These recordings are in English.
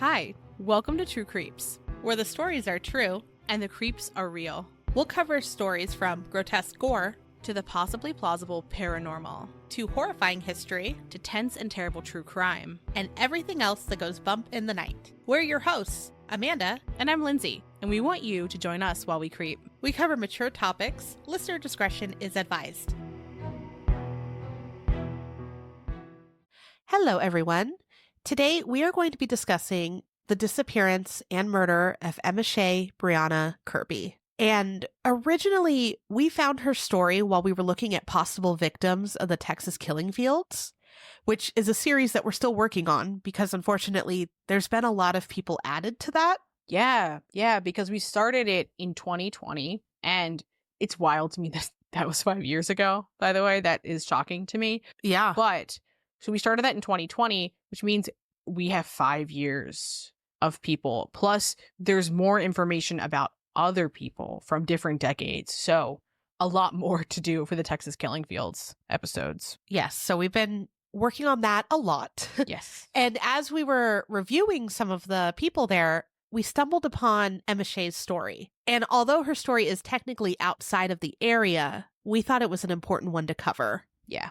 Hi, welcome to True Creeps, where the stories are true and the creeps are real. We'll cover stories from grotesque gore to the possibly plausible paranormal, to horrifying history, to tense and terrible true crime, and everything else that goes bump in the night. We're your hosts, Amanda, and I'm Lindsay, and we want you to join us while we creep. We cover mature topics. Listener discretion is advised. Hello, everyone. Today, we are going to be discussing the disappearance and murder of Emmishae Kirby. And originally, we found her story while we were looking at possible victims of the Texas killing fields, which is a series that we're still working on because, unfortunately, there's been a lot of people added to that. Yeah, because we started it in 2020, and it's wild to me that was 5 years ago, by the way. That is shocking to me. Yeah. But so we started that in 2020, which means we have 5 years of people. Plus, there's more information about other people from different decades. So a lot more to do for the Texas Killing Fields episodes. Yes. So we've been working on that a lot. Yes. And as we were reviewing some of the people there, we stumbled upon Emmishae's story. And although her story is technically outside of the area, we thought it was an important one to cover. Yeah.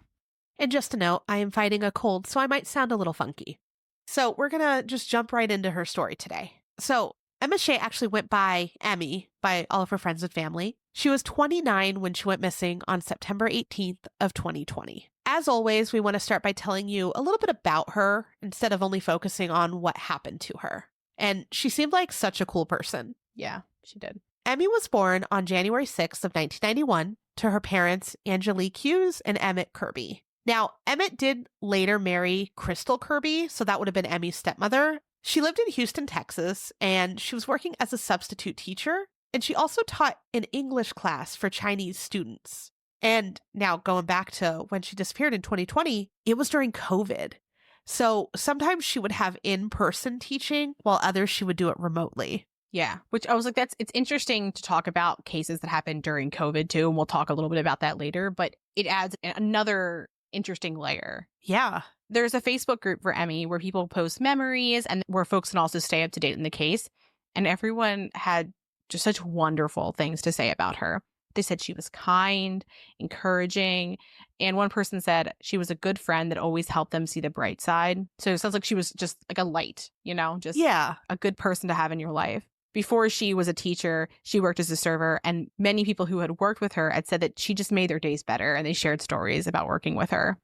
And just a note, I am fighting a cold, so I might sound a little funky. So we're going to just jump right into her story today. So Emmishae actually went by Emmy by all of her friends and family. She was 29 when she went missing on September 18th of 2020. As always, we want to start by telling you a little bit about her instead of only focusing on what happened to her. And she seemed like such a cool person. Yeah, she did. Emmy was born on January 6th of 1991 to her parents, Angelique Hughes and Emmett Kirby. Now, Emmett did later marry Crystal Kirby, so that would have been Emmy's stepmother. She lived in Houston, Texas, and she was working as a substitute teacher, and she also taught an English class for Chinese students. And now going back to when she disappeared in 2020, it was during COVID. So sometimes she would have in-person teaching, while others she would do it remotely. Yeah, which I was like, it's interesting to talk about cases that happened during COVID too, and we'll talk a little bit about that later, but it adds another interesting layer. Yeah. There's a Facebook group for Emmy where people post memories and where folks can also stay up to date in the case. And everyone had just such wonderful things to say about her. They said she was kind, encouraging. And one person said she was a good friend that always helped them see the bright side. So it sounds like she was just like a light, just a good person to have in your life. Before she was a teacher, she worked as a server, and many people who had worked with her had said that she just made their days better, and they shared stories about working with her.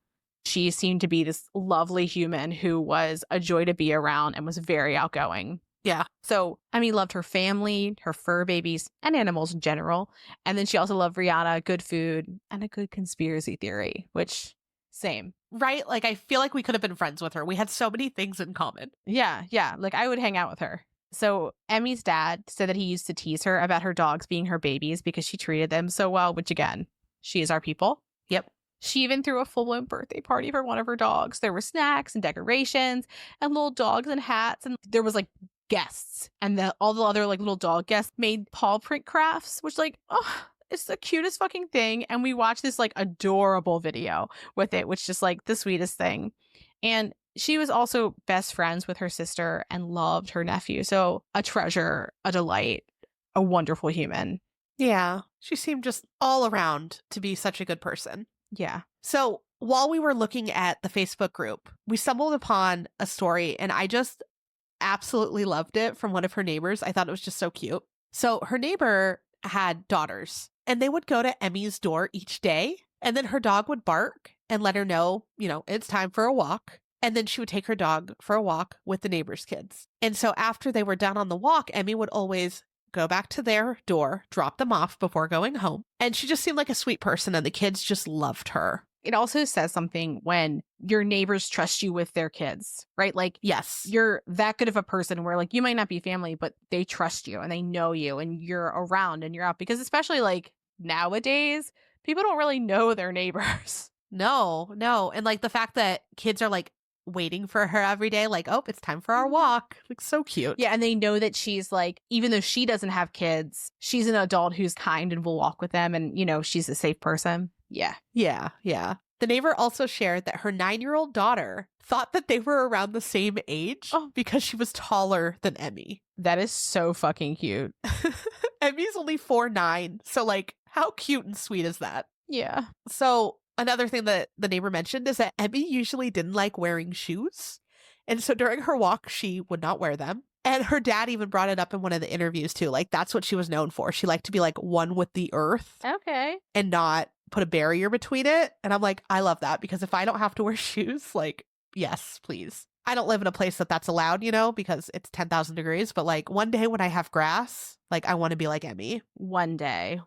She seemed to be this lovely human who was a joy to be around and was very outgoing. Yeah. So Emmy loved her family, her fur babies, and animals in general. And then she also loved Rihanna, good food, and a good conspiracy theory, which, same. Right? Like, I feel like we could have been friends with her. We had so many things in common. Yeah. Like, I would hang out with her. So Emmy's dad said that he used to tease her about her dogs being her babies because she treated them so well, which again, she is our people. Yep. She even threw a full-blown birthday party for one of her dogs. There were snacks and decorations and little dogs and hats. And there was like guests, and all the other like little dog guests made paw print crafts, which it's the cutest fucking thing. And we watched this like adorable video with it, which is just like the sweetest thing. And she was also best friends with her sister and loved her nephew. So a treasure, a delight, a wonderful human. Yeah. She seemed just all around to be such a good person. Yeah. So while we were looking at the Facebook group, we stumbled upon a story, and I just absolutely loved it from one of her neighbors. I thought it was just so cute. So her neighbor had daughters, and they would go to Emmy's door each day, and then her dog would bark and let her know, it's time for a walk. And then she would take her dog for a walk with the neighbor's kids. And so after they were done on the walk, Emmy would always go back to their door, drop them off before going home. And she just seemed like a sweet person, and the kids just loved her. It also says something when your neighbors trust you with their kids, right? Like, yes, you're that good of a person where like you might not be family, but they trust you and they know you and you're around and you're out. Because especially like nowadays, people don't really know their neighbors. No. And like the fact that kids are like waiting for her every day, like, oh, it's time for our walk. Like, so cute. Yeah, and they know that she's like, even though she doesn't have kids, she's an adult who's kind and will walk with them, and she's a safe person. Yeah. The neighbor also shared that her 9-year-old daughter thought that they were around the same age because she was taller than Emmy. That is so fucking cute. Emmy's only 4'9", so like how cute and sweet is that? Yeah. So another thing that the neighbor mentioned is that Emmy usually didn't like wearing shoes. And so during her walk, she would not wear them. And her dad even brought it up in one of the interviews too. Like that's what she was known for. She liked to be like one with the earth. Okay. And not put a barrier between it. And I'm like, I love that because if I don't have to wear shoes, like, yes, please. I don't live in a place that's allowed, because it's 10,000 degrees. But like one day when I have grass, like I want to be like Emmy. One day.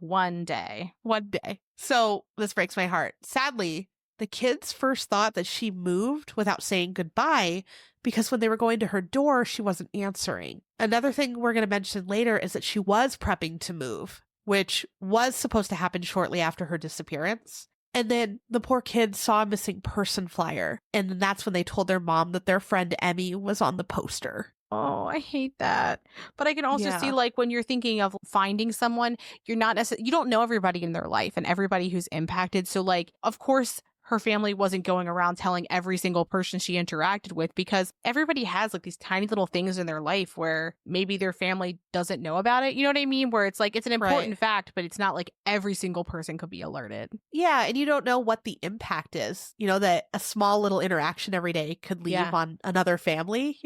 So this breaks my heart. Sadly, the kids first thought that she moved without saying goodbye because when they were going to her door, she wasn't answering. Another thing we're going to mention later is that she was prepping to move, which was supposed to happen shortly after her disappearance. And then the poor kids saw a missing person flyer. And then that's when they told their mom that their friend Emmy was on the poster. Oh, I hate that. But I can also see like when you're thinking of finding someone, you don't know everybody in their life and everybody who's impacted. So like, of course, her family wasn't going around telling every single person she interacted with because everybody has like these tiny little things in their life where maybe their family doesn't know about it. You know what I mean? Where it's like, it's an important fact, but it's not like every single person could be alerted. Yeah. And you don't know what the impact is, that a small little interaction every day could leave on another family,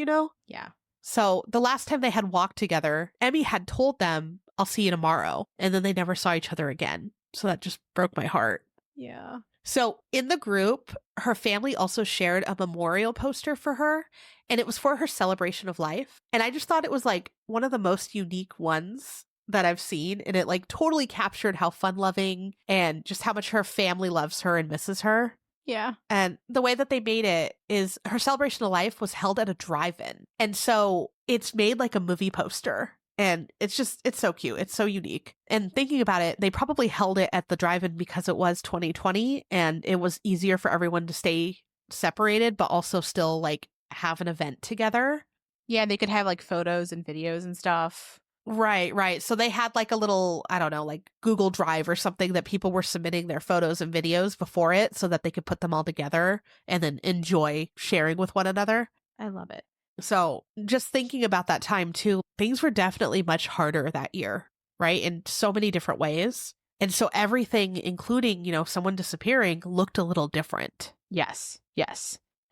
Yeah. So the last time they had walked together, Emmy had told them, I'll see you tomorrow. And then they never saw each other again. So that just broke my heart. Yeah. So in the group, her family also shared a memorial poster for her, and it was for her celebration of life. And I just thought it was like one of the most unique ones that I've seen. And it like totally captured how fun-loving and just how much her family loves her and misses her. Yeah. And the way that they made it is her celebration of life was held at a drive-in. And so it's made like a movie poster. And it's so cute. It's so unique. And thinking about it, they probably held it at the drive-in because it was 2020 and it was easier for everyone to stay separated, but also still like have an event together. Yeah, they could have like photos and videos and stuff. Right. So they had like a little, I don't know, like Google Drive or something that people were submitting their photos and videos before it so that they could put them all together and then enjoy sharing with one another. I love it. So just thinking about that time too, things were definitely much harder that year, right? In so many different ways. And so everything, including, someone disappearing, looked a little different. Yes.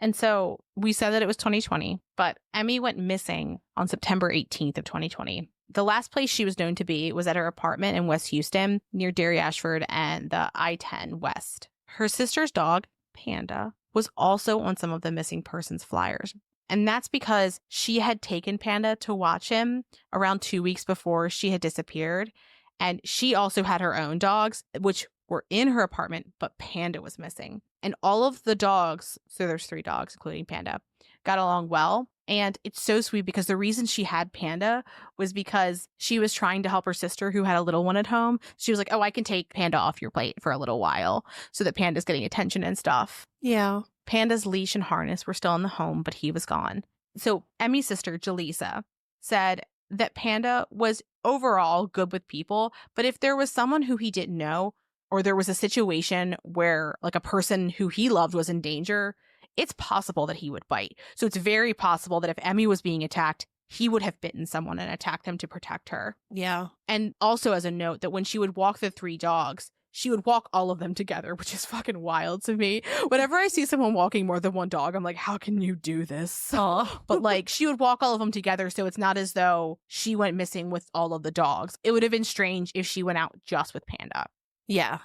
And so we said that it was 2020, but Emmy went missing on September 18th of 2020. The last place she was known to be was at her apartment in West Houston near Dairy Ashford and the I-10 West. Her sister's dog, Panda, was also on some of the missing persons flyers. And that's because she had taken Panda to watch him around 2 weeks before she had disappeared. And she also had her own dogs, which were in her apartment, but Panda was missing. And all of the dogs, so there's 3 dogs, including Panda, got along well. And it's so sweet because the reason she had Panda was because she was trying to help her sister who had a little one at home. She was like, oh, I can take Panda off your plate for a little while so that Panda's getting attention and stuff. Yeah. Panda's leash and harness were still in the home, but he was gone. So Emmy's sister, Jaleesa, said that Panda was overall good with people, but if there was someone who he didn't know, or there was a situation where like a person who he loved was in danger, it's possible that he would bite. So it's very possible that if Emmy was being attacked, he would have bitten someone and attacked them to protect her. Yeah. And also as a note that when she would walk the 3 dogs, she would walk all of them together, which is fucking wild to me. Whenever I see someone walking more than one dog, I'm like, how can you do this? But like, she would walk all of them together, so it's not as though she went missing with all of the dogs. It would have been strange if she went out just with Panda. Yeah.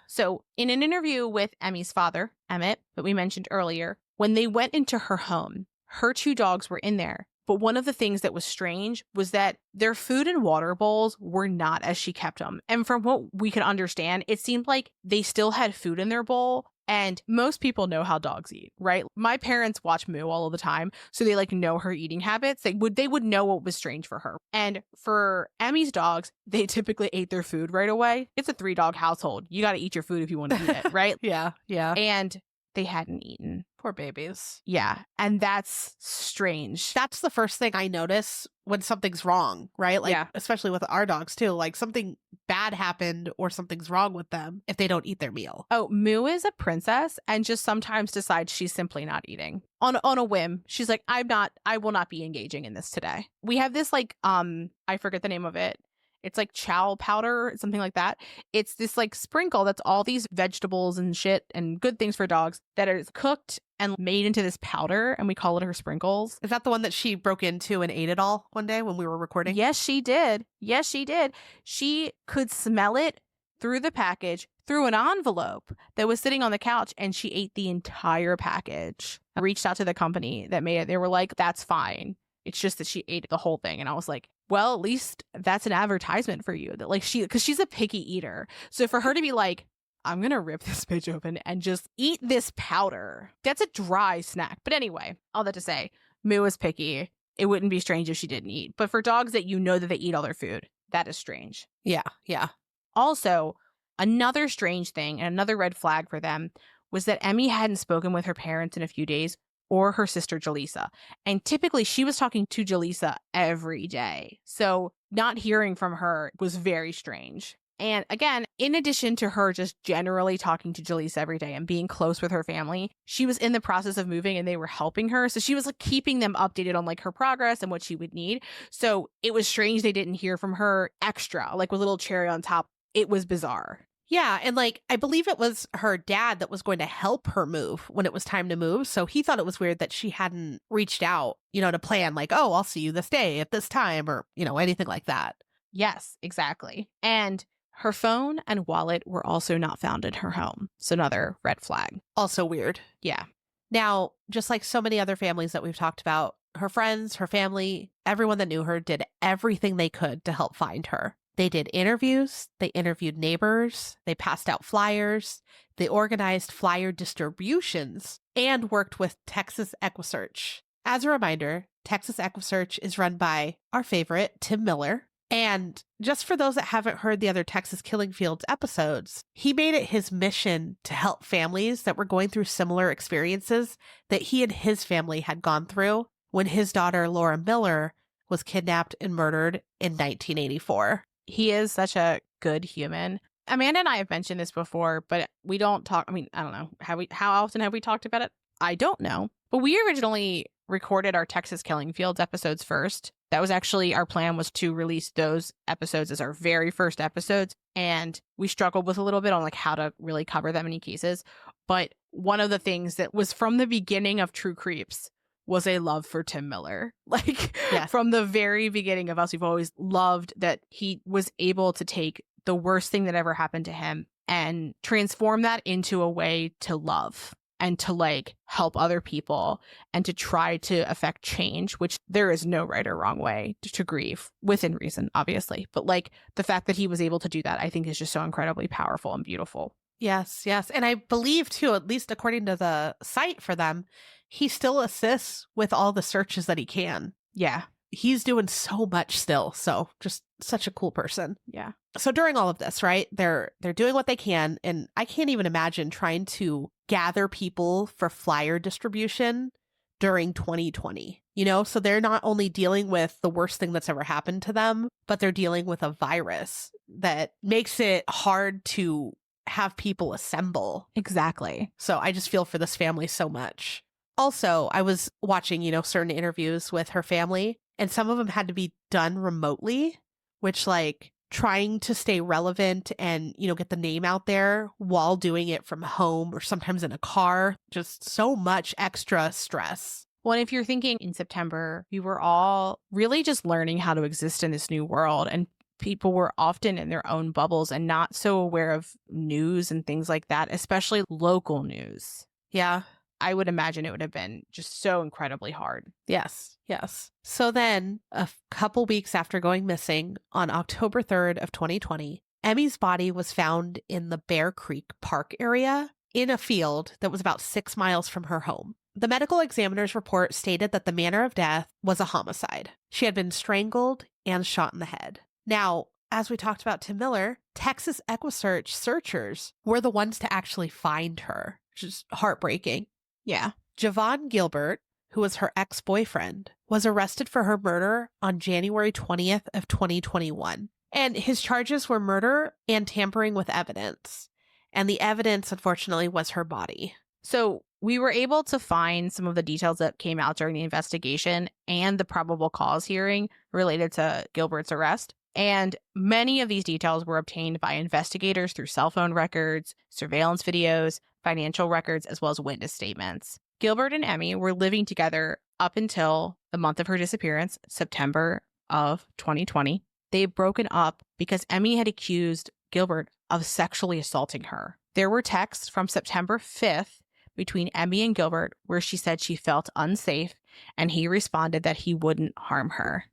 So in an interview with Emmy's father, Emmett, that we mentioned earlier, when they went into her home, her 2 dogs were in there. But one of the things that was strange was that their food and water bowls were not as she kept them. And from what we could understand, it seemed like they still had food in their bowl. And most people know how dogs eat, right? My parents watch Moo all of the time, so they like know her eating habits. They would know what was strange for her. And for Emmy's dogs, they typically ate their food right away. It's a 3-dog household. You got to eat your food if you want to eat it, right? Yeah. And they hadn't eaten. Poor babies. Yeah. And that's strange. That's the first thing I notice when something's wrong, right? Like, Yeah. especially with our dogs too. Like something bad happened or something's wrong with them if they don't eat their meal. Oh, Moo is a princess and just sometimes decides she's simply not eating on a whim. She's like, I will not be engaging in this today. We have this like, I forget the name of it. It's like chow powder, something like that. It's this like sprinkle that's all these vegetables and shit and good things for dogs that is cooked and made into this powder, and we call it her sprinkles. Is that the one that she broke into and ate it all one day when we were recording? Yes, she did. Yes, she did. She could smell it through the package, through an envelope that was sitting on the couch, and she ate the entire package. I reached out to the company that made it. They were like, that's fine. It's just that she ate the whole thing. And I was like, well, at least that's an advertisement for you. That like because she's a picky eater. So for her to be like, I'm going to rip this bitch open and just eat this powder, that's a dry snack. But anyway, all that to say, Moo is picky. It wouldn't be strange if she didn't eat. But for dogs that you know that they eat all their food, that is strange. Yeah. Yeah. Also, another strange thing and another red flag for them was that Emmy hadn't spoken with her parents in a few days or her sister Jaleesa. And typically she was talking to Jaleesa every day. So not hearing from her was very strange. And again, in addition to her just generally talking to Jaleesa every day and being close with her family, she was in the process of moving and they were helping her. So she was like keeping them updated on like her progress and what she would need. So it was strange they didn't hear from her extra, like with a little cherry on top. It was bizarre. Yeah. And like, I believe it was her dad that was going to help her move when it was time to move. So he thought it was weird that she hadn't reached out, to plan like, oh, I'll see you this day at this time or, anything like that. Yes, exactly. And her phone and wallet were also not found in her home. So another red flag. Also weird. Yeah. Now, just like so many other families that we've talked about, her friends, her family, everyone that knew her did everything they could to help find her. They did interviews, they interviewed neighbors, they passed out flyers, they organized flyer distributions, and worked with Texas EquiSearch. As a reminder, Texas EquiSearch is run by our favorite, Tim Miller. And just for those that haven't heard the other Texas Killing Fields episodes, he made it his mission to help families that were going through similar experiences that he and his family had gone through when his daughter, Laura Miller, was kidnapped and murdered in 1984. He is such a good human. Amanda and I have mentioned this before, but we don't talk. I mean, I don't know. How often have we talked about it? I don't know. But we originally recorded our Texas Killing Fields episodes first. That was actually our plan, was to release those episodes as our very first episodes. And we struggled with a little bit on like how to really cover that many cases. But one of the things that was from the beginning of True Creeps was a love for Tim Miller. Like, yes. From the very beginning of us, we've always loved that he was able to take the worst thing that ever happened to him and transform that into a way to love and to like help other people and to try to affect change, which there is no right or wrong way to grieve, within reason, obviously. But like the fact that he was able to do that, I think is just so incredibly powerful and beautiful. Yes, yes. And I believe too, at least according to the site for them, he still assists with all the searches that he can. Yeah. He's doing so much still. So just such a cool person. Yeah. So during all of this, right, they're doing what they can. And I can't even imagine trying to gather people for flyer distribution during 2020, so they're not only dealing with the worst thing that's ever happened to them, but they're dealing with a virus that makes it hard to have people assemble. Exactly. So I just feel for this family so much. Also, I was watching, certain interviews with her family, and some of them had to be done remotely, which like trying to stay relevant and, get the name out there while doing it from home or sometimes in a car, just so much extra stress. Well, and if you're thinking in September, we were all really just learning how to exist in this new world, and people were often in their own bubbles and not so aware of news and things like that, especially local news. Yeah. I would imagine it would have been just so incredibly hard. Yes, yes. So then a couple weeks after going missing on October 3rd of 2020, Emmy's body was found in the Bear Creek Park area in a field that was about 6 miles from her home. The medical examiner's report stated that the manner of death was a homicide. She had been strangled and shot in the head. Now, as we talked about Tim Miller, Texas EquiSearch searchers were the ones to actually find her. which is heartbreaking. Yeah. Javon Gilbert, who was her ex-boyfriend, was arrested for her murder on January 20th of 2021. And his charges were murder and tampering with evidence. And the evidence, unfortunately, was her body. So we were able to find some of the details that came out during the investigation and the probable cause hearing related to Gilbert's arrest. And many of these details were obtained by investigators through cell phone records, surveillance videos, financial records, as well as witness statements. Gilbert and Emmy were living together up until the month of her disappearance, September of 2020. They had broken up because Emmy had accused Gilbert of sexually assaulting her. There were texts from September 5th between Emmy and Gilbert where she said she felt unsafe, and he responded that he wouldn't harm her.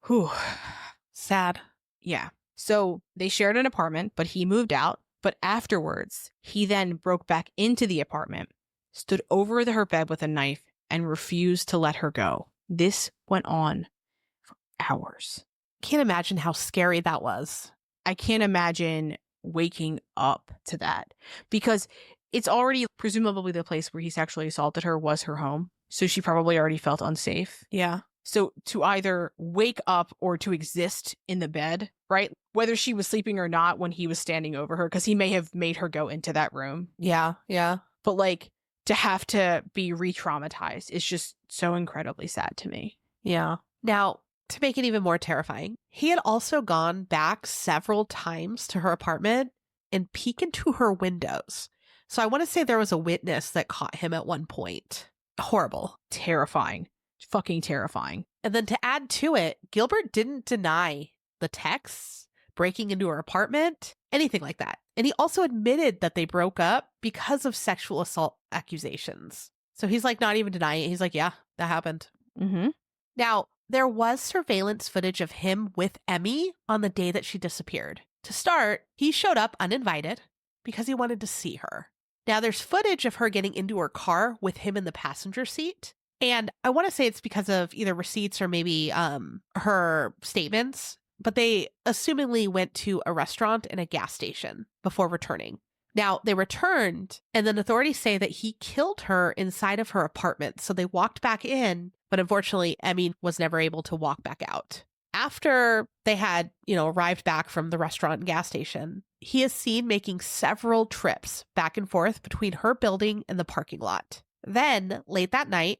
Whew. Sad. Yeah. So they shared an apartment, but he moved out. But afterwards, he then broke back into the apartment, stood over her bed with a knife, and refused to let her go. This went on for hours. Can't imagine how scary that was. I can't imagine waking up to that, because it's already presumably the place where he sexually assaulted her was her home. So she probably already felt unsafe. Yeah. So to either wake up or to exist in the bed, right? Whether she was sleeping or not when he was standing over her, because he may have made her go into that room. Yeah. Yeah. But like to have to be re-traumatized is just so incredibly sad to me. Yeah. Now, to make it even more terrifying, he had also gone back several times to her apartment and peek into her windows. So I want to say there was a witness that caught him at one point. Horrible. Terrifying. Fucking terrifying. And then to add to it, Gilbert didn't deny the texts, breaking into her apartment, anything like that. And he also admitted that they broke up because of sexual assault accusations. So he's like not even denying it. He's like, yeah, that happened. Mm-hmm. Now, there was surveillance footage of him with Emmy on the day that she disappeared. To start, he showed up uninvited because he wanted to see her. Now, there's footage of her getting into her car with him in the passenger seat. And I want to say it's because of either receipts or maybe her statements, but they assumingly went to a restaurant and a gas station before returning. Now, they returned, and then authorities say that he killed her inside of her apartment. So they walked back in, but unfortunately, Emmy was never able to walk back out. After they had, arrived back from the restaurant and gas station, he is seen making several trips back and forth between her building and the parking lot. Then, late that night,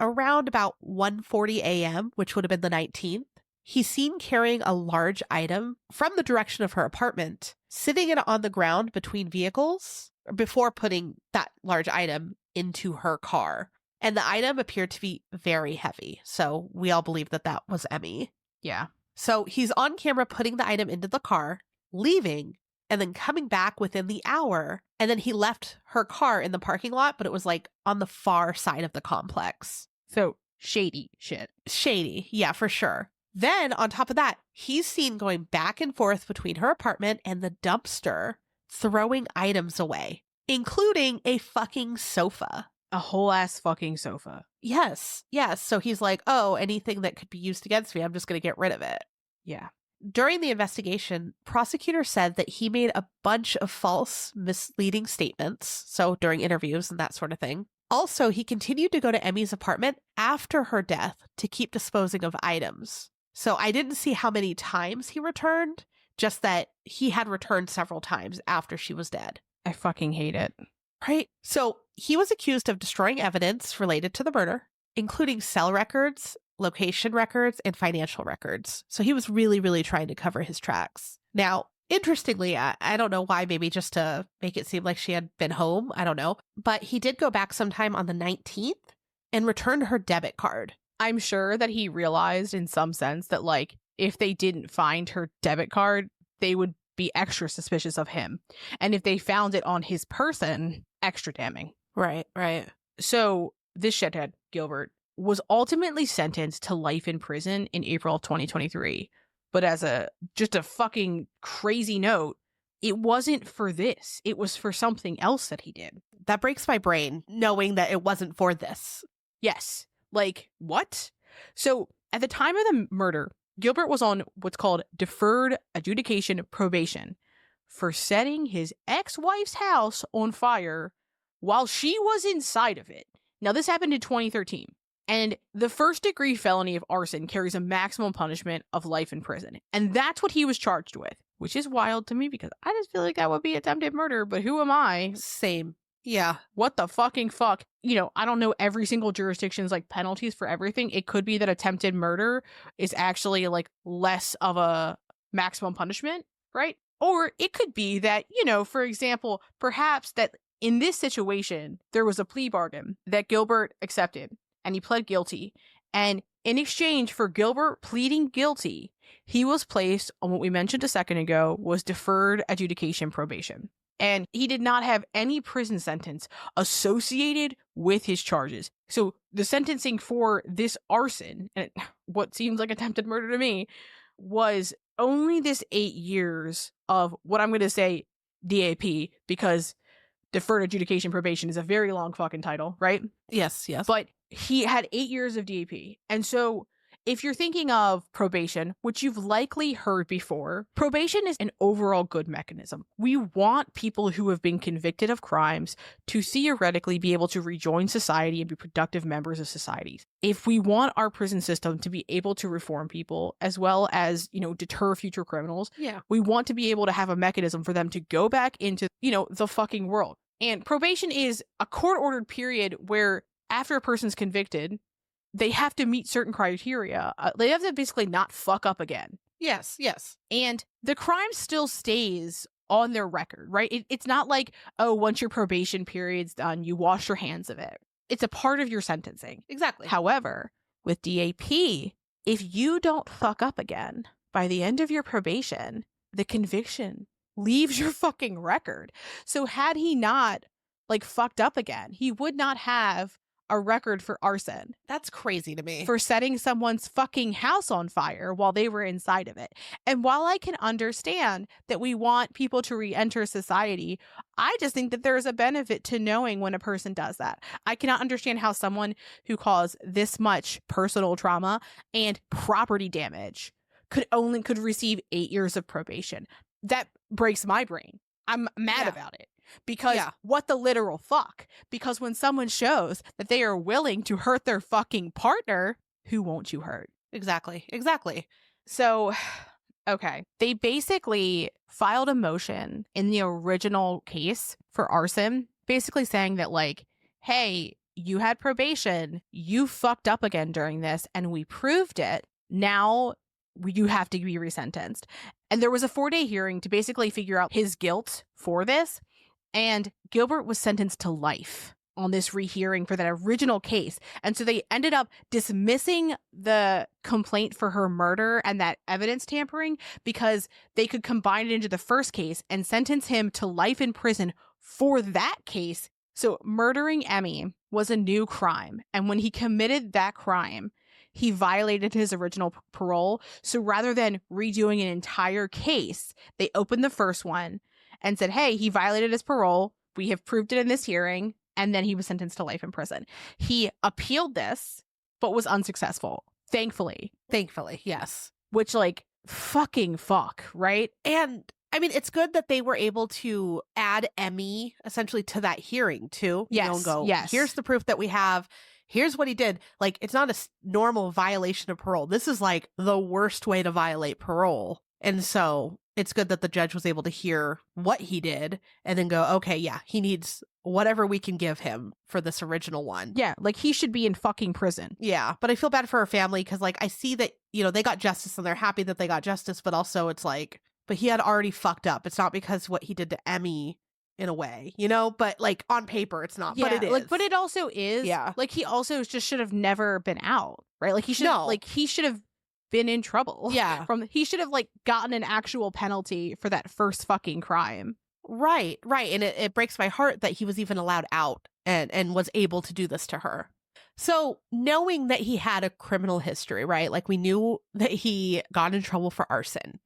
around about 1:40 a.m., which would have been the 19th, he's seen carrying a large item from the direction of her apartment, sitting it on the ground between vehicles before putting that large item into her car. And the item appeared to be very heavy. So we all believe that that was Emmy. Yeah. So he's on camera putting the item into the car, leaving, and then coming back within the hour. And then he left her car in the parking lot, but it was like on the far side of the complex. So shady shit. Shady. Yeah, for sure. Then on top of that, he's seen going back and forth between her apartment and the dumpster, throwing items away, including a fucking sofa. A whole ass fucking sofa. Yes. Yes. So he's like, oh, anything that could be used against me, I'm just going to get rid of it. Yeah. During the investigation, prosecutors said that he made a bunch of false, misleading statements. So during interviews and that sort of thing. Also, he continued to go to Emmy's apartment after her death to keep disposing of items. So I didn't see how many times he returned, just that he had returned several times after she was dead. I fucking hate it. Right? So he was accused of destroying evidence related to the murder, including cell records, location records, and financial records. So he was really, really trying to cover his tracks. Now, interestingly, I don't know why, maybe just to make it seem like she had been home. I don't know. But he did go back sometime on the 19th and returned her debit card. I'm sure that he realized in some sense that, like, if they didn't find her debit card, they would be extra suspicious of him. And if they found it on his person, extra damning. Right, right. So this shithead, Gilbert, was ultimately sentenced to life in prison in April of 2023. But as just a fucking crazy note, it wasn't for this. It was for something else that he did. That breaks my brain, knowing that it wasn't for this. Yes. Like, what? So at the time of the murder, Gilbert was on what's called deferred adjudication probation for setting his ex-wife's house on fire while she was inside of it. Now, this happened in 2013. And the first-degree felony of arson carries a maximum punishment of life in prison. And that's what he was charged with, which is wild to me because I just feel like that would be attempted murder, but who am I? Same. Yeah. What the fucking fuck? You know, I don't know every single jurisdiction's like penalties for everything. It could be that attempted murder is actually like less of a maximum punishment, right? Or it could be that, you know, for example, perhaps that in this situation, there was a plea bargain that Gilbert accepted. And he pled guilty. And in exchange for Gilbert pleading guilty, he was placed on what we mentioned a second ago was deferred adjudication probation. And he did not have any prison sentence associated with his charges. So the sentencing for this arson, and what seems like attempted murder to me, was only this 8 years of what I'm going to say DAP, because deferred adjudication probation is a very long fucking title, right? Yes. But he had 8 years of DAP. And so if you're thinking of probation, which you've likely heard before, probation is an overall good mechanism. We want people who have been convicted of crimes to theoretically be able to rejoin society and be productive members of society. If we want our prison system to be able to reform people as well as, you know, deter future criminals, we want to be able to have a mechanism for them to go back into, you know, the fucking world. And probation is a court-ordered period where after a person's convicted, they have to meet certain criteria. They have to basically not fuck up again. Yes. And the crime still stays on their record, right? It's not like, oh, once your probation period's done, you wash your hands of it. It's a part of your sentencing. Exactly. However, with DAP, if you don't fuck up again by the end of your probation, the conviction leaves your fucking record. So had he not like fucked up again, he would not have a record for arson. That's crazy to me. For setting someone's fucking house on fire while they were inside of it. And while I can understand that we want people to re-enter society, I just think that there is a benefit to knowing when a person does that. I cannot understand how someone who caused this much personal trauma and property damage could receive 8 years of probation. That breaks my brain. I'm mad about it. Because what the literal fuck? Because when someone shows that they are willing to hurt their fucking partner, who won't you hurt? Exactly. So, okay. They basically filed a motion in the original case for arson, basically saying that like, hey, you had probation, you fucked up again during this, and we proved it. Now you have to be resentenced. And there was a 4-day hearing to basically figure out his guilt for this. And Gilbert was sentenced to life on this rehearing for that original case. And so they ended up dismissing the complaint for her murder and that evidence tampering because they could combine it into the first case and sentence him to life in prison for that case. So murdering Emmy was a new crime. And when he committed that crime, he violated his original parole. So rather than redoing an entire case, they opened the first one and said, hey, he violated his parole. We have proved it in this hearing. And then he was sentenced to life in prison. He appealed this, but was unsuccessful. Thankfully, yes. Which, like, fucking fuck, right? And I mean, it's good that they were able to add Emmy essentially to that hearing too. Yes. You know, and go, here's the proof that we have. Here's what he did. Like, it's not a normal violation of parole. This is like the worst way to violate parole. And so it's good that the judge was able to hear what he did and then go, okay, yeah, he needs whatever we can give him for this original one. Yeah, like he should be in fucking prison. Yeah, but I feel bad for her family because, like, I see that, you know, they got justice and they're happy that they got justice, but also it's like, but he had already fucked up. It's not because what he did to Emmy in a way, you know, but like on paper it's not, but it is. Like, but it also is. Yeah. Like he also just should have never been out, right? Like he should have been in trouble. Yeah. He should have like gotten an actual penalty for that first fucking crime. Right. And it breaks my heart that he was even allowed out and was able to do this to her. So knowing that he had a criminal history, right? Like we knew that he got in trouble for arson.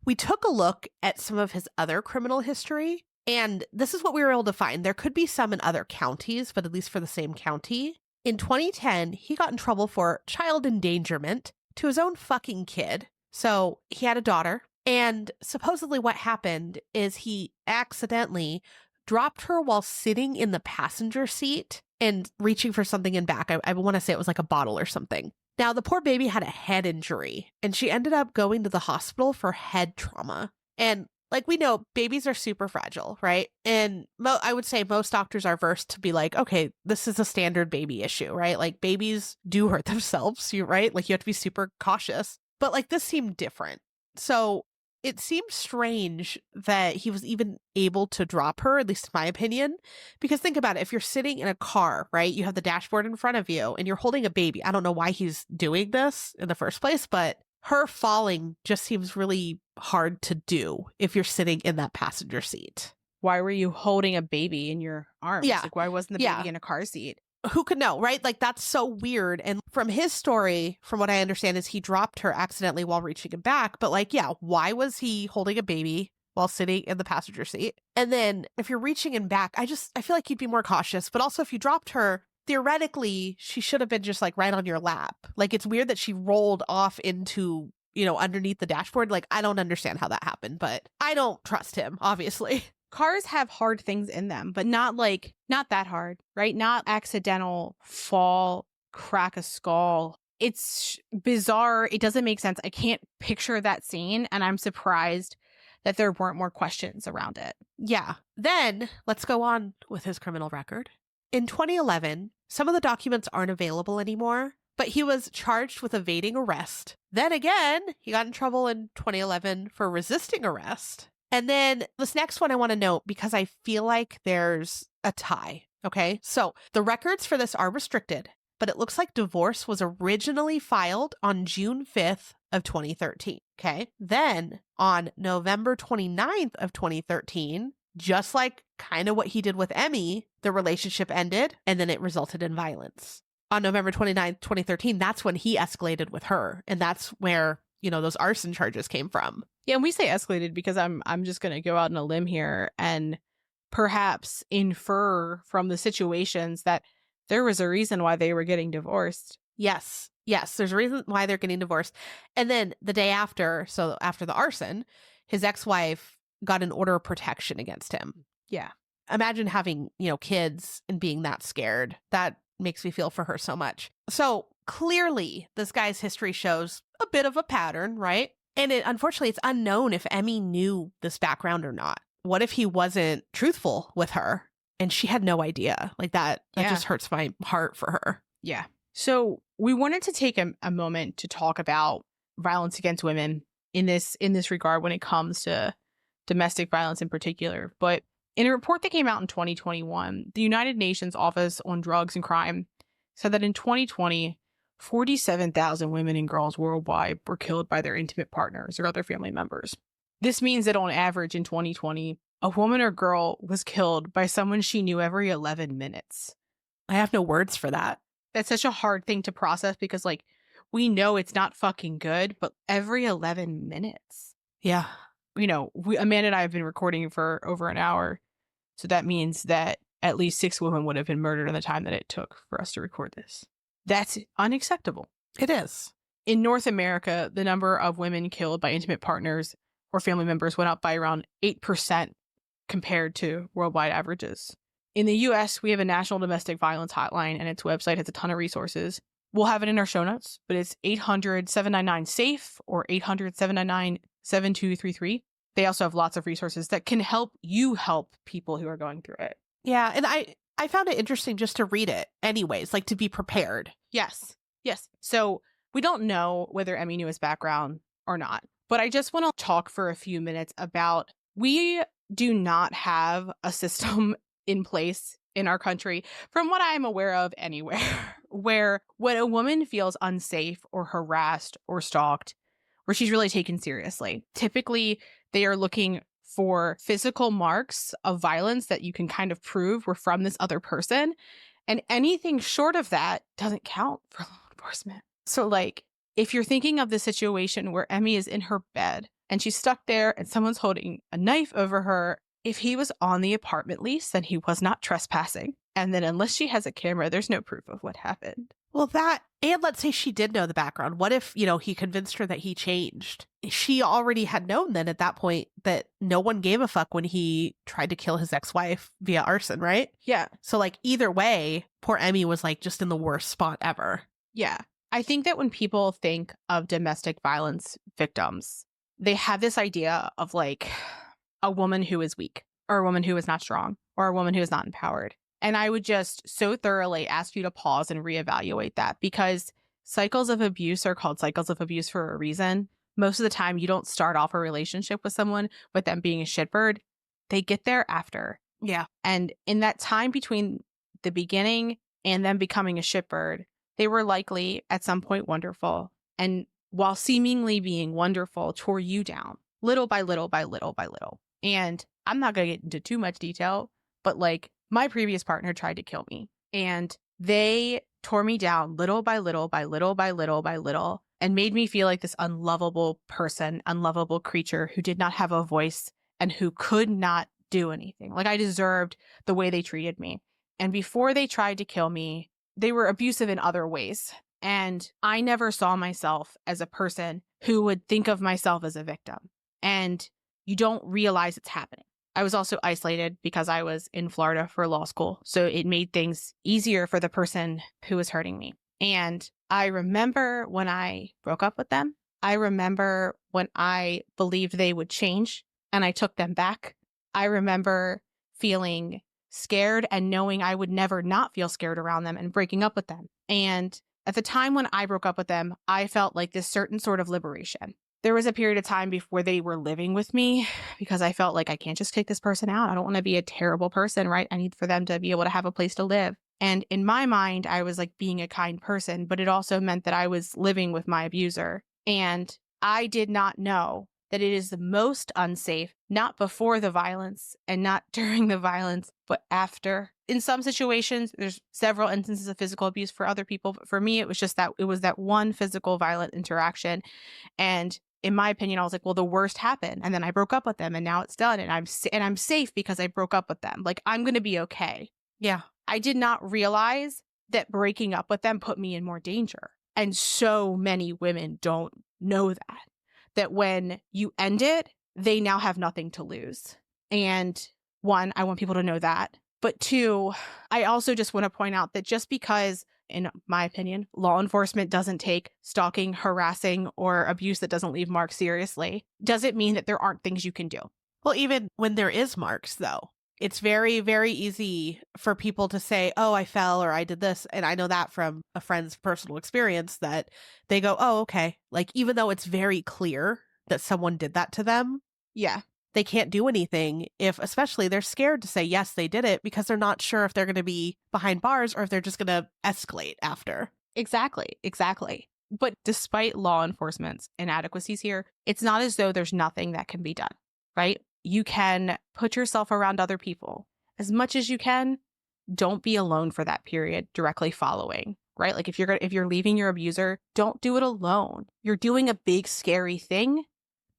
We took a look at some of his other criminal history, and this is what we were able to find. There could be some in other counties, but at least for the same county. In 2010, he got in trouble for child endangerment to his own fucking kid. So he had a daughter, and supposedly what happened is he accidentally dropped her while sitting in the passenger seat and reaching for something in back. I want to say it was like a bottle or something. Now, the poor baby had a head injury, and she ended up going to the hospital for head trauma. And like we know, babies are super fragile, right? And I would say most doctors are versed to be like, okay, this is a standard baby issue, right? Like babies do hurt themselves, right? Like you have to be super cautious. But like this seemed different. So it seemed strange that he was even able to drop her, at least in my opinion, because think about it. If you're sitting in a car, right, you have the dashboard in front of you and you're holding a baby. I don't know why he's doing this in the first place, but her falling just seems really hard to do if you're sitting in that passenger seat. Why were you holding a baby in your arms? Yeah. Like, why wasn't the baby in a car seat? Who could know, right? Like, that's so weird. And from his story, from what I understand, is he dropped her accidentally while reaching him back. But like, yeah, why was he holding a baby while sitting in the passenger seat? And then if you're reaching him back, I feel like you'd be more cautious. But also if you dropped her, theoretically, she should have been just like right on your lap. Like, it's weird that she rolled off into, underneath the dashboard. Like, I don't understand how that happened, but I don't trust him, obviously. Cars have hard things in them, but not that hard, right? Not accidental fall, crack a skull. It's bizarre. It doesn't make sense. I can't picture that scene, and I'm surprised that there weren't more questions around it. Yeah. Then let's go on with his criminal record. In 2011, some of the documents aren't available anymore, but he was charged with evading arrest. Then again, he got in trouble in 2011 for resisting arrest. And then this next one I want to note because I feel like there's a tie. Okay. So the records for this are restricted, but it looks like divorce was originally filed on June 5th of 2013. Okay. Then on November 29th of 2013, just like kind of what he did with Emmy, the relationship ended and then it resulted in violence. On November 29th, 2013, that's when he escalated with her. And that's where, those arson charges came from. Yeah, and we say escalated because I'm just going to go out on a limb here and perhaps infer from the situations that there was a reason why they were getting divorced. Yes, there's a reason why they're getting divorced. And then the day after, so after the arson, his ex-wife got an order of protection against him. Yeah. Imagine having, kids and being that scared. That makes me feel for her so much. So clearly, this guy's history shows a bit of a pattern, right? And unfortunately, it's unknown if Emmy knew this background or not. What if he wasn't truthful with her and she had no idea? Like that just hurts my heart for her. Yeah. So we wanted to take a moment to talk about violence against women in this regard when it comes to domestic violence in particular. But in a report that came out in 2021, the United Nations Office on Drugs and Crime said that in 2020, 47,000 women and girls worldwide were killed by their intimate partners or other family members. This means that on average in 2020, a woman or girl was killed by someone she knew every 11 minutes. I have no words for that. That's such a hard thing to process because, we know it's not fucking good, but every 11 minutes. Yeah. Amanda and I have been recording for over an hour. So that means that at least 6 women would have been murdered in the time that it took for us to record this. That's unacceptable. It is. In North America, the number of women killed by intimate partners or family members went up by around 8% compared to worldwide averages. In the US, we have a national domestic violence hotline, and its website has a ton of resources. We'll have it in our show notes, but it's 800-799-SAFE or 800-799-7233. They also have lots of resources that can help you help people who are going through it. Yeah, and I found it interesting just to read it anyways, like to be prepared. Yes. So we don't know whether Emmy knew his background or not, but I just want to talk for a few minutes about we do not have a system in place in our country, from what I'm aware of anywhere, where when a woman feels unsafe or harassed or stalked, where she's really taken seriously, typically they are looking for physical marks of violence that you can kind of prove were from this other person. And anything short of that doesn't count for law enforcement. So if you're thinking of the situation where Emmy is in her bed and she's stuck there and someone's holding a knife over her, if he was on the apartment lease, then he was not trespassing. And then unless she has a camera, there's no proof of what happened. Well, that, and let's say she did know the background. What if, he convinced her that he changed? She already had known then at that point that no one gave a fuck when he tried to kill his ex-wife via arson, right? Yeah. So, like, either way, poor Emmy was, like, just in the worst spot ever. Yeah. I think that when people think of domestic violence victims, they have this idea of, like, a woman who is weak, or a woman who is not strong, or a woman who is not empowered. And I would just so thoroughly ask you to pause and reevaluate that, because cycles of abuse are called cycles of abuse for a reason. Most of the time, you don't start off a relationship with someone with them being a shitbird. They get there after. Yeah. And in that time between the beginning and them becoming a shitbird, they were likely at some point wonderful. And while seemingly being wonderful, tore you down little by little by little by little. And I'm not going to get into too much detail, but like, my previous partner tried to kill me, and they tore me down little by little by little by little by little, and made me feel like this unlovable person, unlovable creature who did not have a voice and who could not do anything. Like, I deserved the way they treated me. And before they tried to kill me, they were abusive in other ways. And I never saw myself as a person who would think of myself as a victim. And you don't realize it's happening. I was also isolated because I was in Florida for law school. So it made things easier for the person who was hurting me. And I remember when I broke up with them. I remember when I believed they would change and I took them back. I remember feeling scared and knowing I would never not feel scared around them and breaking up with them. And at the time when I broke up with them, I felt like this certain sort of liberation. There was a period of time before they were living with me because I felt like I can't just kick this person out. I don't want to be a terrible person, right? I need for them to be able to have a place to live. And in my mind, I was like being a kind person, but it also meant that I was living with my abuser. And I did not know that it is the most unsafe, not before the violence and not during the violence, but after. In some situations, there's several instances of physical abuse for other people. But for me, it was just that one physical violent interaction. And in my opinion, I was like, well, the worst happened. And then I broke up with them and now it's done. And I'm safe because I broke up with them. Like, I'm going to be okay. Yeah. I did not realize that breaking up with them put me in more danger. And so many women don't know that when you end it, they now have nothing to lose. And one, I want people to know that. But two, I also just want to point out that just because, in my opinion, law enforcement doesn't take stalking, harassing, or abuse that doesn't leave marks seriously, doesn't mean that there aren't things you can do. Well, even when there is marks, though, it's very, very easy for people to say, oh, I fell or I did this. And I know that from a friend's personal experience that they go, oh, okay. Like, even though it's very clear that someone did that to them. Yeah. They can't do anything if, especially, they're scared to say, yes, they did it because they're not sure if they're going to be behind bars or if they're just going to escalate after. Exactly. But despite law enforcement's inadequacies here, it's not as though there's nothing that can be done, right? You can put yourself around other people as much as you can. Don't be alone for that period directly following, right? Like, if you're leaving your abuser, don't do it alone. You're doing a big, scary thing.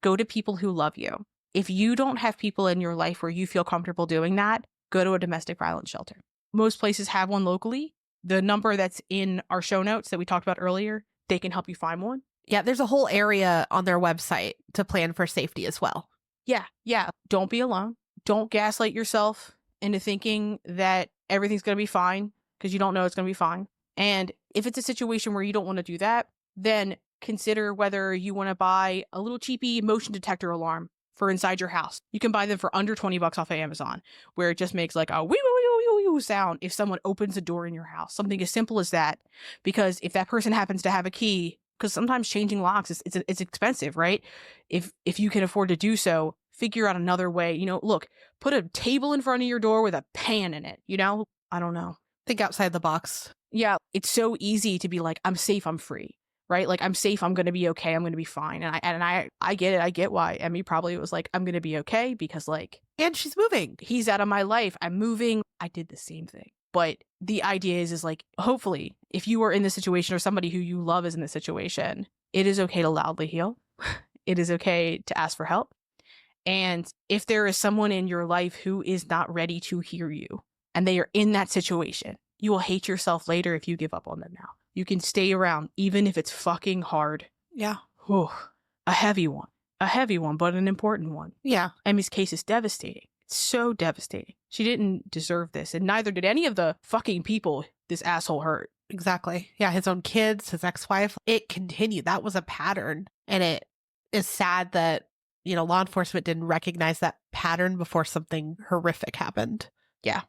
Go to people who love you. If you don't have people in your life where you feel comfortable doing that, go to a domestic violence shelter. Most places have one locally. The number that's in our show notes that we talked about earlier, they can help you find one. Yeah, there's a whole area on their website to plan for safety as well. Yeah. Don't be alone. Don't gaslight yourself into thinking that everything's going to be fine because you don't know it's going to be fine. And if it's a situation where you don't want to do that, then consider whether you want to buy a little cheapy motion detector alarm for inside your house. You can buy them for under $20 off of Amazon, where it just makes like a wee wee wee wee sound if someone opens a door in your house. Something as simple as that. Because if that person happens to have a key, because sometimes changing locks it's expensive, right? If you can afford to do so, figure out another way. Look, put a table in front of your door with a pan in it. I don't know. Think outside the box. Yeah, it's so easy to be like, I'm safe, I'm free. Right? Like, I'm safe, I'm going to be okay, I'm going to be fine. And I get it. I get why Emmy probably was like, I'm going to be okay because, like... And she's moving. He's out of my life. I'm moving. I did the same thing. But the idea is like, hopefully, if you are in this situation or somebody who you love is in this situation, it is okay to loudly heal. It is okay to ask for help. And if there is someone in your life who is not ready to hear you and they are in that situation, you will hate yourself later if you give up on them now. You can stay around, even if it's fucking hard. Yeah. Whew. A heavy one. A heavy one, but an important one. Yeah. Emmy's case is devastating. It's so devastating. She didn't deserve this, and neither did any of the fucking people this asshole hurt. Exactly. Yeah, his own kids, his ex-wife. It continued. That was a pattern. And it is sad that, law enforcement didn't recognize that pattern before something horrific happened. Yeah.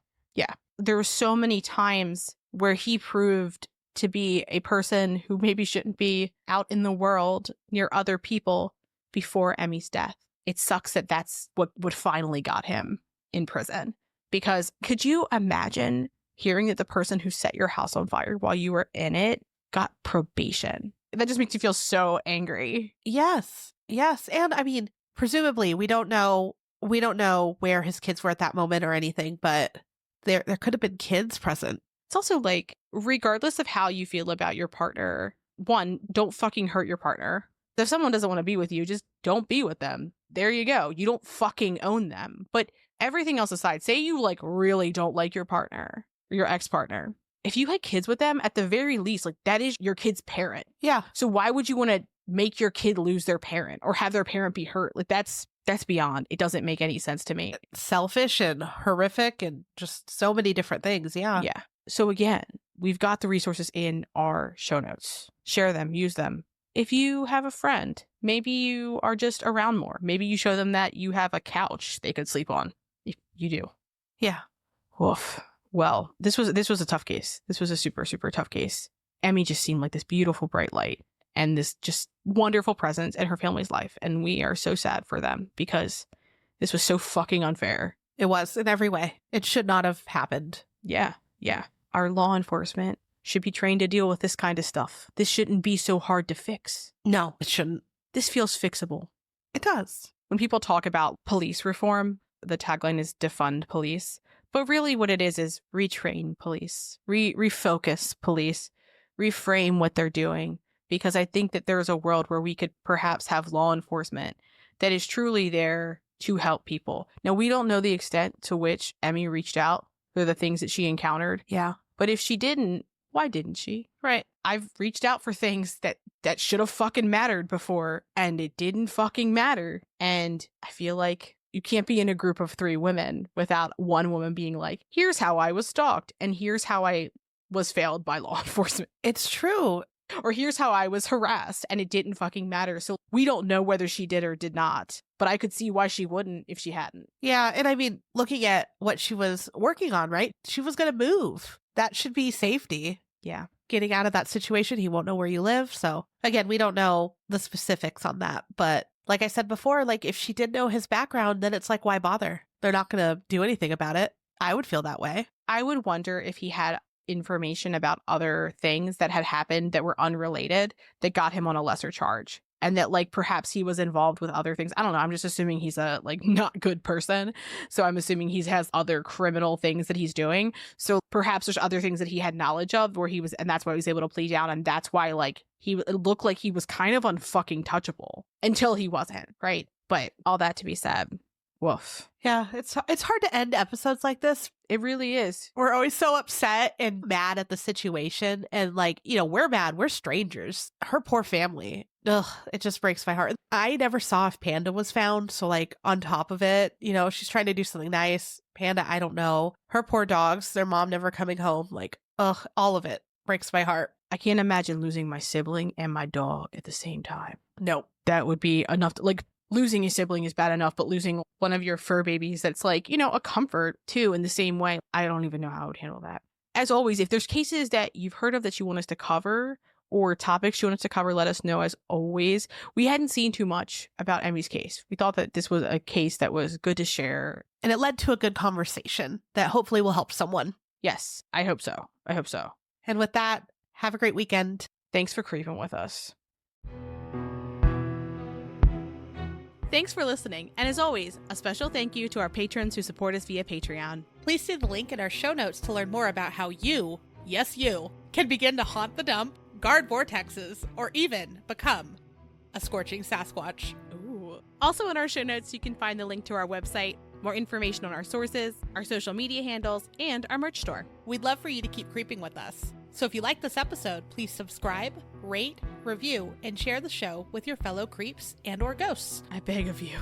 There were so many times where he proved to be a person who maybe shouldn't be out in the world near other people before Emmy's death. It sucks that that's what finally got him in prison. Because could you imagine hearing that the person who set your house on fire while you were in it got probation? That just makes you feel so angry. Yes. And I mean, presumably we don't know where his kids were at that moment or anything, but there could have been kids present. It's also like, regardless of how you feel about your partner, one, don't fucking hurt your partner. If someone doesn't want to be with you, just don't be with them. There you go. You don't fucking own them. But everything else aside, say you really don't like your partner or your ex-partner. If you had kids with them, at the very least, that is your kid's parent. Yeah. So why would you want to make your kid lose their parent or have their parent be hurt? That's beyond. It doesn't make any sense to me. Selfish and horrific and just so many different things. Yeah. Yeah. So again, we've got the resources in our show notes. Share them, use them. If you have a friend, maybe you are just around more. Maybe you show them that you have a couch they could sleep on. If you do. Yeah. Woof. Well, this was a tough case. This was a super, super tough case. Emmy just seemed like this beautiful bright light and this just wonderful presence in her family's life. And we are so sad for them because this was so fucking unfair. It was in every way. It should not have happened. Yeah. Our law enforcement should be trained to deal with this kind of stuff. This shouldn't be so hard to fix. No, it shouldn't. This feels fixable. It does. When people talk about police reform, the tagline is defund police. But really what it is retrain police, refocus police, reframe what they're doing. Because I think that there's a world where we could perhaps have law enforcement that is truly there to help people. Now, we don't know the extent to which Emmy reached out for the things that she encountered. Yeah. But if she didn't, why didn't she? Right. I've reached out for things that should have fucking mattered before, and it didn't fucking matter. And I feel like you can't be in a group of 3 women without one woman being like, here's how I was stalked, and here's how I was failed by law enforcement. It's true. Or here's how I was harassed, and it didn't fucking matter. So we don't know whether she did or did not. But I could see why she wouldn't if she hadn't. Yeah. And I mean, looking at what she was working on, right? She was going to move. That should be safety. Yeah. Getting out of that situation. He won't know where you live. So again, we don't know the specifics on that. But like I said before, if she did know his background, then it's why bother? They're not going to do anything about it. I would feel that way. I would wonder if he had information about other things that had happened that were unrelated that got him on a lesser charge. And that perhaps he was involved with other things. I don't know. I'm just assuming he's a not good person. So I'm assuming he has other criminal things that he's doing. So perhaps there's other things that he had knowledge of where he was, and that's why he was able to plead down. And that's why it looked like he was kind of unfucking touchable until he wasn't. Right. But all that to be said, woof. Yeah. It's hard to end episodes like this. It really is. We're always so upset and mad at the situation. And we're mad. We're strangers. Her poor family. Ugh, it just breaks my heart. I never saw if Panda was found. So on top of it, she's trying to do something nice. Panda, I don't know. Her poor dogs, their mom never coming home. Ugh, all of it breaks my heart. I can't imagine losing my sibling and my dog at the same time. Nope. That would be enough to losing a sibling is bad enough, but losing one of your fur babies that's a comfort too in the same way. I don't even know how I would handle that. As always, if there's cases that you've heard of that you want us to cover or topics you want us to cover, let us know. As always, we hadn't seen too much about Emmy's case. We thought that this was a case that was good to share. And it led to a good conversation that hopefully will help someone. Yes, I hope so. And with that, have a great weekend. Thanks for creeping with us. Thanks for listening, and as always, a special thank you to our patrons who support us via Patreon. Please see the link in our show notes to learn more about how you, yes you, can begin to haunt the dump, guard vortexes, or even become a scorching Sasquatch. Ooh. Also in our show notes, you can find the link to our website, more information on our sources, our social media handles, and our merch store. We'd love for you to keep creeping with us. So if you like this episode, please subscribe, rate, review, and share the show with your fellow creeps and or ghosts. I beg of you.